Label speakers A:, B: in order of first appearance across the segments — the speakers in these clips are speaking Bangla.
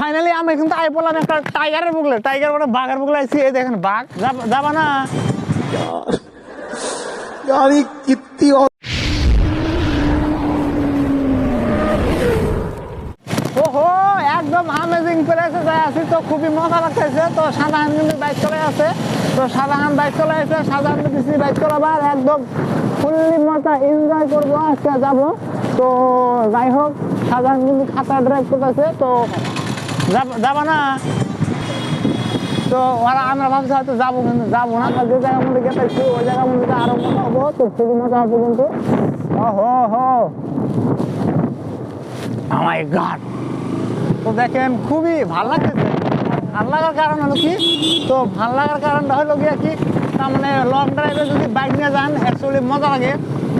A: ফাইনালি আমি কিন্তু আই বললাম একটা টাইগারের বুকলে, টাইগার মানে বাঘের বুকলে আইছি। এই দেখেন বাঘ, যাবা না
B: यार कितनी
A: ওহো একদম আমেজিং প্লেসে যাই আছি। তো খুবই মজা লাগতেছে। তো সাধারণ কিন্তু বাইক চলে আছে, তো সাধারণ বাইক চলে আছে, সাধারণ কিছু বাইক চলাবার একদম ফুললি মজা এনজয় করবো। আজকে যাবো। তো যাই হোক, সাধারণ কিন্তু খাতা ড্রাইভ করতেছে। তো যাবা না। তো ওরা আমরা ভাবছি হয়তো যাবো, কিন্তু যাবো না। যে জায়গার মধ্যে গেতেছি ওই জায়গার মধ্যে আরো মজা হবো। তো খুবই মজা হবে কিন্তু। ওহো হো মাই গড। তো দেখেন খুবই ভালো লাগতেছে। ভালো লাগার কারণ হলো কি, তো ভালো লাগার কারণটা হলো গিয়া কি, তার মানে লং ড্রাইভে যদি বাইক নিয়ে যান অ্যাকচুয়ালি মজা লাগে।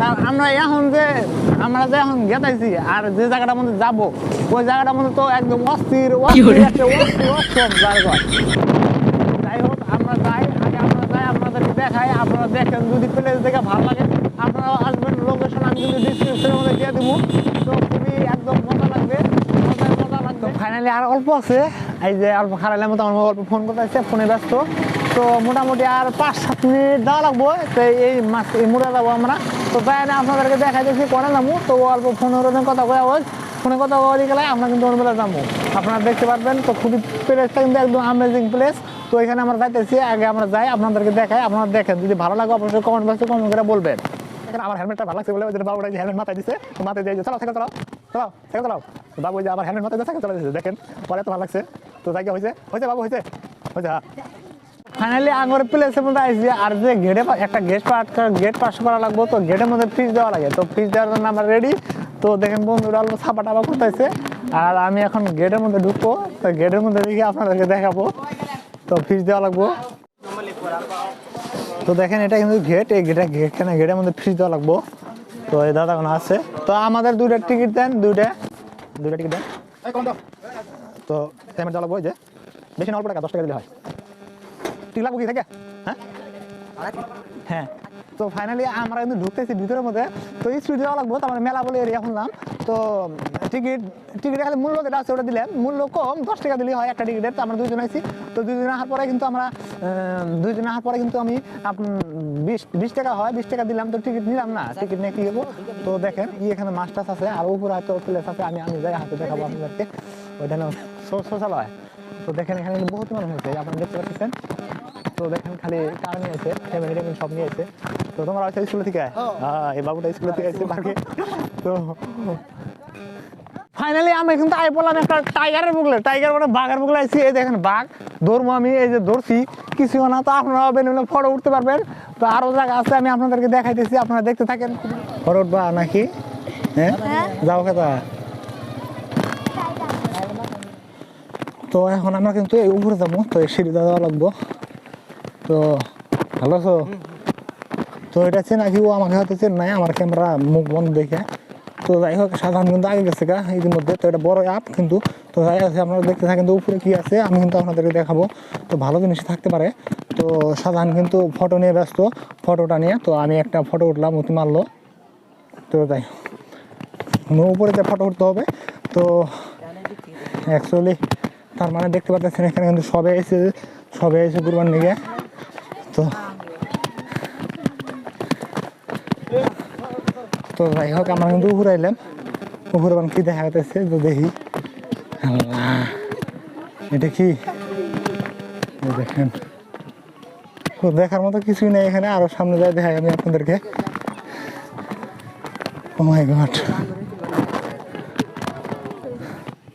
A: আর আমরা এখন গেতাইছি আর যে জায়গাটার মধ্যে যাবো ওই জায়গাটার মধ্যে তো একদম অস্থির জায়গা। যাই হোক আমরা যাই, আগে আমরা যাই, আপনাদেরকে দেখাই। আপনারা দেখেন, যদি প্লেস দেখে ভালো লাগে আপনারা আসবেন। লোকেশন আমি কিন্তু ডিসক্রিপশনের মধ্যে দিয়ে দেবো। তো খুবই একদম মজা লাগবে, মজা লাগবে। ফাইনালি আর অল্প আছে, এই যে অল্প খারাইলার মতো আমার অল্প ফোন করতে আসছে, ফোনে ব্যস্ত। তো মোটামুটি আর 5-7 মিনিট দেওয়া লাগবো। তো এই মুড়ে যাবো আমরা। তো তাই আপনাদেরকে দেখাই দিচ্ছি করে যাবো। তো অল্প ফোনের কথা কয়ে ফোনে কথা বলে গেলে আমরা কিন্তু অন্য বেলা যাবো, আপনারা দেখতে পারবেন। তো খুবই প্লেসটা কিন্তু একদম আমেজিং প্লেস। তো এখানে আমরা যাইতেছি, আগে আমরা যাই, আপনাদেরকে দেখাই। আপনারা দেখেন, যদি ভালো লাগে অবশ্যই কমেন্ট বক্সে কমেন্ট করে বলবেন। এখানে আমার হেলমেটটা ভালো লাগছে বলে বাবুটা যে হেলমেট মাথায় দিচ্ছে, মাথায় দিয়ে চালাও সাইকেল চালাও চালাও সাইকেল চালাও। তো বাবু যে আমার হেলমেট মাথায় দিয়ে সাইকেল চালা দিচ্ছে, দেখেন পরে তো ভালো লাগছে। তো জায়গা হয়েছে বাবু, হয়েছে। ফাইনালি আঙুর প্লেসের মধ্যে আসছি। আর যে একটা গেট পাস করা লাগবো, তো গেটের মধ্যে ফিস দেওয়া লাগে। তো ফিস দেওয়ার জন্য আমরা রেডি। তো দেখেন বন্ধুরা অল্প ছাপা টাপা করতেছে। আর আমি এখন গেটের মধ্যে ঢুকবো। তো গেটের মধ্যে দেখে আপনাদেরকে দেখাবো। তো ফিস দেওয়া লাগবো। তো দেখেন এটা কিন্তু গেট, এই গেটের মধ্যে ফিস দেওয়া লাগবো। তো এই দাদা কোনো আছে। তো আমাদের দুইটা টিকিট দেন, দুইটা টিকিট দেন। তো পেমেন্ট দেওয়া লাগবো। যে বেশি না, অল্প টাকা, 10 টাকা দিলে হয়। ঠিক লাগবো কি থেকে? হ্যাঁ। তো ফাইনালি আমরা কিন্তু ঢুকতেছি ভিতরের মধ্যে। তো স্পিড দেওয়া লাগবো, তার মানে মেলা বলে এরিয়া শুনলাম। তো টিকিট খালি মূল্য যেটা আছে ওটা দিলেন, মূল্য কম, 10 টাকা দিলেই হয় একটা টিকিটের। তো আমরা 2 জন আছি। তো 2 জন আসার পরে কিন্তু আমি 20 টাকা হয়, 20 টাকা দিলাম। তো টিকিট নিলাম না, টিকিট নিয়ে কি হবো। তো দেখেন এখানে মাস্টার্স আছে, আর উপরে হয়তো প্লেস আছে। আমি যাই হাতে দেখাবো আপনাদেরকে। ওইটা সোশ্যাল হয়। তো দেখেন এখানে বহুত মানুষ হয়েছে, আপনারা দেখতে পাচ্ছেন। তো দেখেন খালি কার নিয়ে আছে, ফ্যামিলি সব নিয়ে আছে। তো তোমরা হয়তো স্কুল থেকে এই বাবুটা স্কুল থেকে আসছে পার্কে। তো ফাইনালি আমি কিন্তু আই বললাম একটা টাইগারের বুকলে, টাইগার মানে বাঘের বুকলে আইছি। এই দেখেন বাঘ ধরবো আমি, এই যে ধরছি কিছু না। তো আপনারা ফটো উঠতে পারবেন। তো আরো জায়গা আছে, আমি আপনাদেরকে দেখাইতেছি, আপনারা দেখতে থাকেন। ফটো উঠবা নাকি? হ্যাঁ যাও খেতা। তো এখন আমরা কিন্তু এই উপরে যাবো। তো এই সিঁড়ি দেওয়া লাগবো। তো ভালো আছো? তো এটা চেন নাকি ও আমাকে হয়তো চেন নাই, আমার ক্যামেরা মুখ বন্ধ দেখে। তো যাই হোক, সাধারণ কিন্তু আগে গেছে গা ইতিমধ্যে। তো এটা বড় অ্যাপ কিন্তু। তো যাই আছে, আপনারা দেখতে থাকেন। তো উপরে কি আছে আমি কিন্তু আপনাদেরকে দেখাবো। তো ভালো জিনিস থাকতে পারে। তো সাধারণ কিন্তু ফটো নিয়ে ব্যস্ত, ফটোটা নিয়ে। তো আমি একটা ফটো উঠলাম, অতি মারলো। তো যাই উপরে যে ফটো উঠতে হবে। তো অ্যাকচুয়ালি তার মানে দেখতে পাচ্ছেন এখানে কিন্তু সবে এসে কুরবান নিয়ে। তো যাই হোক, আমরা কিন্তু উপরে এলাম। উপরে কি দেখা যাচ্ছে তো দেখি। এটা কি দেখেন, তো দেখার মতো কিছুই নেই এখানে। আরো সামনে যাই দেখাই আমি আপনাদেরকে। ও মাই গড।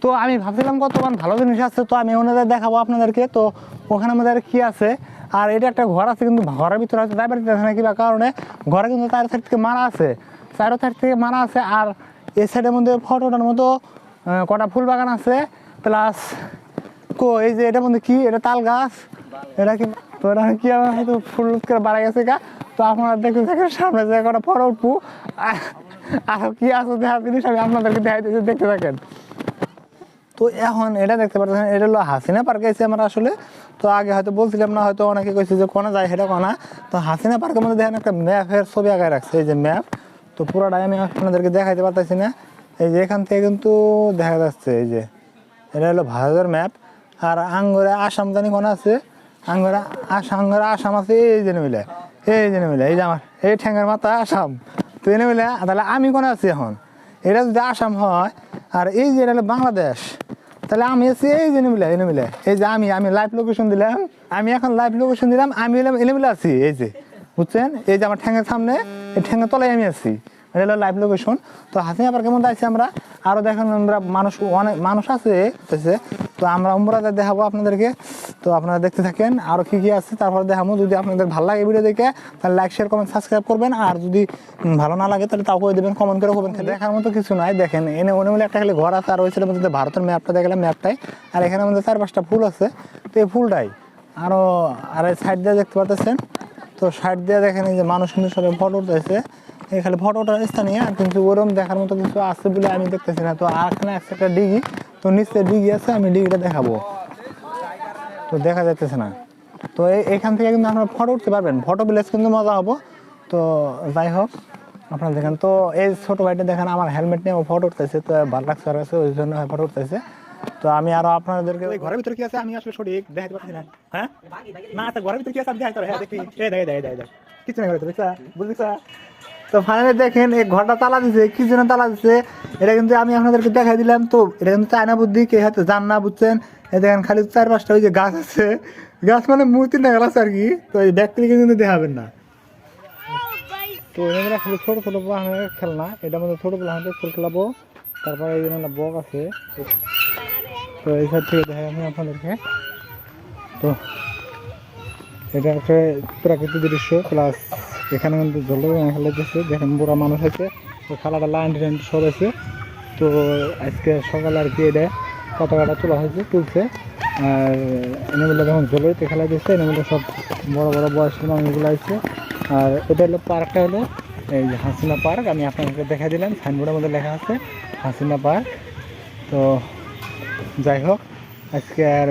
A: তো আমি ভাবছিলাম কতক্ষণ ভালো জিনিস আছে, তো আমি ওনাদের দেখাবো আপনাদেরকে। তো ওখানে আমাদের কি আছে। আর এটা একটা ঘর আছে, কিন্তু ঘরের ভিতরে হয়তো যাইবার দিতেছে না কিবা কারণে। ঘরে কিন্তু 4 সাইড থেকে মারা আছে, 4 সাইড থেকে মারা আছে। আর এই সাইডের মধ্যে ফটোটার মতো কটা ফুল বাগান আছে। প্লাস এই যে এটার মধ্যে কি, এটা তাল গাছ, এটা কি। তো এটা কি হয়তো ফুল করে বাড়াই গেছে গা। তো আপনারা দেখতে থাকেন, সামনে যে কটা ফটো উঠবো। আর কি আছে দেখার জিনিস আমি আপনাদেরকে দেখাইতেছি, দেখতে থাকেন। তো এখন এটা দেখতে পাচ্ছেন, এটা হলো হাসিনা পার্কে এসে আমরা আসলে। তো আগে হয়তো বলছিলাম না, হয়তো অনেকে কইছে যে কোনা যায়, সেটা কোনা। তো হাসিনা পার্কের মধ্যে দেখেন একটা ম্যাপের ছবি আঁকায় রাখছে, এই যে ম্যাপ। তো পুরোটাই আমি আপনাদেরকে দেখাইতে পারতেছি না। এই যে এখান থেকে কিন্তু দেখা যাচ্ছে, এই যে এটা হলো ভারতের ম্যাপ। আর আঙ্গরে আসাম জানি কোন আছে, আঙ্গরে আসাম আছে, এই যে মিলে এই যে আমার এই ঠ্যাঙ্গার মাথা আসাম। তো এনে মিলে তাহলে আমি কোন আছি এখন? এটা যদি আসাম হয় আর এই যে এটা হলো বাংলাদেশ, তাহলে আমি আছি এই যে এনে মিলে এই যে আমি লাইভ লোকেশন দিলাম, আমি এখন লাইভ লোকেশন দিলাম, আমি এনে মিলে আছি এই যে, বুঝছেন? এই যে আমার ঠ্যাঙ্গের সামনে, এই ঠ্যাঙ্গের তলায় আমি আছি, এটা হলো লাইভ লোকেশন। তো হাসিনা পার্কের কেমন আছি আমরা, আরও দেখেন আমরা অনেক মানুষ আছে। তো আমরা উমরাতে দেখাবো আপনাদেরকে, তো আপনারা দেখতে থাকেন আরও কী আছে, তারপরে দেখাবো। যদি আপনাদের ভালো লাগে ভিডিও দেখে তাহলে লাইক শেয়ার কমেন্ট সাবস্ক্রাইব করবেন, আর যদি ভালো না লাগে তাহলে তাও করে দেবেন, কমেন্ট করে করবেন। দেখার মতো কিছু নাই, দেখেন এনে ওনে মিলে একটা খালি ঘর আছে, আর ওই ছেলের মধ্যে ভারতের ম্যাপটা দেখলাম, ম্যাপটাই। আর এখানে আমাদের 4-5টা ফুল আছে, তো এই ফুলটাই আরও আর সাইড দিয়ে দেখতে পাচ্ছেন। তো সাইড দিয়ে দেখেন এই যে মানুষ কিন্তু সবাই ফটো উঠতেছে, এই খালি ফটোটা স্থানীয়, আর কিন্তু ওরকম দেখার মতো কিছু আছে বলে আমি দেখতেছি না। তো আর এখানে একটা ডিগি, তো নিচে ডিগি আছে, আমি ডিগিটা দেখাবো, তো দেখা যাইতেছে না। তো এখান থেকে কিন্তু আপনারা ফটো উঠতে পারবেন, ফটো প্লেস কিন্তু মজা হবো। তো যাই হোক আপনারা দেখেন, তো এই ছোটো ভাইটা দেখেন আমার হেলমেট নিয়ে ফটো উঠতেছে, তো ভালো লাগছে আর আছে, ওই জন্য ফটো উঠতেছে। তো আমি আরো আপনাদেরকে ওই ঘরের ভিতরে কি আছে আমি আসলে সঠিক দেখাতে পারছি না। হ্যাঁ না, তা ঘরের ভিতরে কি আছে আমি দেখাতে পারি। হ্যাঁ দেখি, দেখ কিছু না ঘরে, বুঝলিস? তো ফাইনালি দেখেন এই ঘরটা তালা দিছে, কি জন্য তালা দিছে এটা কিন্তু আমি আপনাদেরকে দেখাই দিলাম। তো এটা কিন্তু চায়না বুদ্ধি, কে হয়তো জান না, বুঝছেন? এই দেখেন খালি 4-5টা ওই যে গাছ আছে, গাছ মানে মূর্তি না গাছ আর কি। তো এই ব্যক্তিকে কিন্তু দেখাবেন না। তো এগুলো খালি ছোটো ছোটো বাহানের খেলনা, এটার মধ্যে ছোটো বাহানের ফুল খেলাবো। তারপরে এই জন্য বক আছে, তো এই সাইড থেকে দেখাই আমি আপনাদেরকে। তো এটা একটা প্রাকৃতিক দৃশ্য, প্লাস এখানে কিন্তু জলরঙ খেলাইতেছে, দেখেন বুড়া মানুষ আছে, তো খেলাটা লাইন টাইন সব আছে। তো আজকে সকালে আর কি এটা পতাকাটা তোলা হয়েছে, তুলছে। আর এনে মিলে যখন জলইতে খেলা দিচ্ছে, এনে মিলে সব বড় বড় বয়সের মানুষগুলো আছে। আর এটা হলো পার্কটা হলো এই যে হাসিনা পার্ক, আমি আপনাদেরকে দেখা দিলাম, সাইনবোর্ডের মধ্যে লেখা আছে হাসিনা পার্ক। তো যাই হোক আজকে আর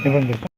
A: এ পর্যন্ত।